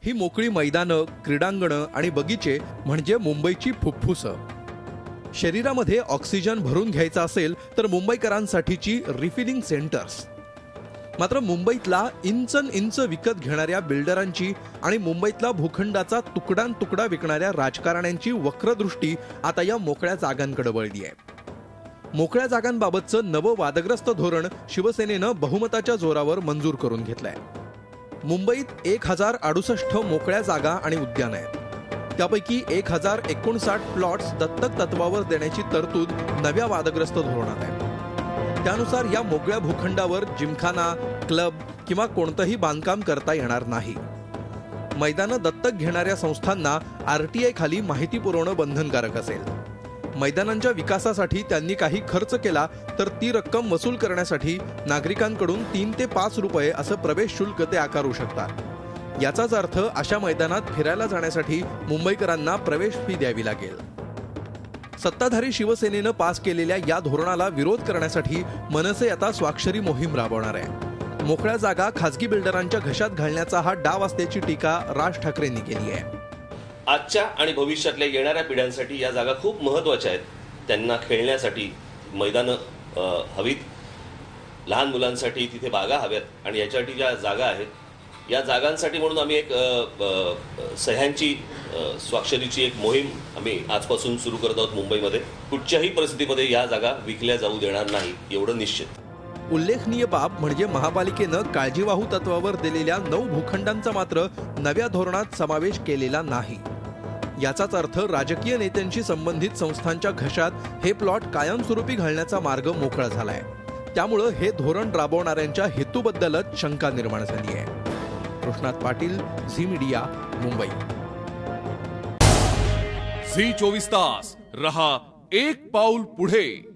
ही मोकळी मैदानं, क्रीडांगणं आणि बगीचे म्हणजे मुंबईची फुफ्फुसं. शरीरामध्ये ऑक्सिजन भरून घ्यायचा असेल तर मुंबईकरांसाठीची रिफिलिंग सेंटर्स. मात्र मुंबईतला इंचन इंच विकत घेणाऱ्या बिल्डरांची आणि मुंबईतला भूखंडाचा तुकडान तुकडा विकणाऱ्या राजकारण्यांची वक्रदृष्टी आता या मोकळ्या जागांकडे वळली आहे. मोकळ्या जागांबाबतचं नवं वादग्रस्त धोरण शिवसेनेनं बहुमताच्या जोरावर मंजूर करून घेतलंय. मुंबईत 1068 मोकळ्या जागा आणि उद्यानं आहेत. त्यापैकी 1059 प्लॉट्स दत्तक तत्वावर देण्याची तरतूद नव्या वादग्रस्त धोरणात आहे. त्यानुसार या मोकळ्या भूखंडावर जिमखाना, क्लब किंवा कोणतंही बांधकाम करता येणार नाही. मैदानं दत्तक घेणाऱ्या संस्थांना RTI खाली माहिती पुरवणं बंधनकारक असेल. मैदानांच्या विकासासाठी त्यांनी काही खर्च केला तर ती रक्कम वसूल करण्यासाठी नागरिकांकडून 3 ते 5 रुपये असं प्रवेश शुल्क ते आकारू शकतात. याचाच अर्थ अशा मैदानात फिरायला जाण्यासाठी मुंबईकरांना प्रवेश फी द्यावी लागेल. सत्ताधारी शिवसेनेनं पास केलेल्या या धोरणाला विरोध करण्यासाठी मनसे आता स्वाक्षरी मोहीम राबवणार आहे. मोकळ्या जागा खासगी बिल्डरांच्या घशात घालण्याचा हा डाव असल्याची टीका राज ठाकरेंनी केली आहे. आजच्या आणि भविष्यातल्या येणाऱ्या पिढ्यांसाठी या जागा खूप महत्त्वाच्या आहेत. त्यांना खेळण्यासाठी मैदानं हवीत, लहान मुलांसाठी तिथे बागा हव्यात आणि याच्यासाठी ज्या जागा आहेत या जागांसाठी म्हणून आम्ही एक सह्यांची स्वाक्षरीची एक मोहीम आम्ही आजपासून सुरू करत आहोत मुंबईमध्ये. कुठच्याही परिस्थितीमध्ये या जागा विकल्या जाऊ देणार नाही एवढं निश्चित. उल्लेखनीय बाब म्हणजे महापालिकेनं काळजीवाहू तत्वावर दिलेल्या 9 भूखंडांचा मात्र नव्या धोरणात समावेश केलेला नाही. याचाच अर्थ राजकीय नेत्यांशी संबंधित संस्थांच्या घशात हे प्लॉट कायमस्वरूपी घालण्याचा मार्ग मोकळा झालाय. त्यामुळं हे धोरण राबवणाऱ्यांच्या हेतूबद्दलच शंका निर्माण झाली आहे. Krishnat Patil, Zee Media, Mumbai. Zee 24 तास रहा एक पाऊल पुढे.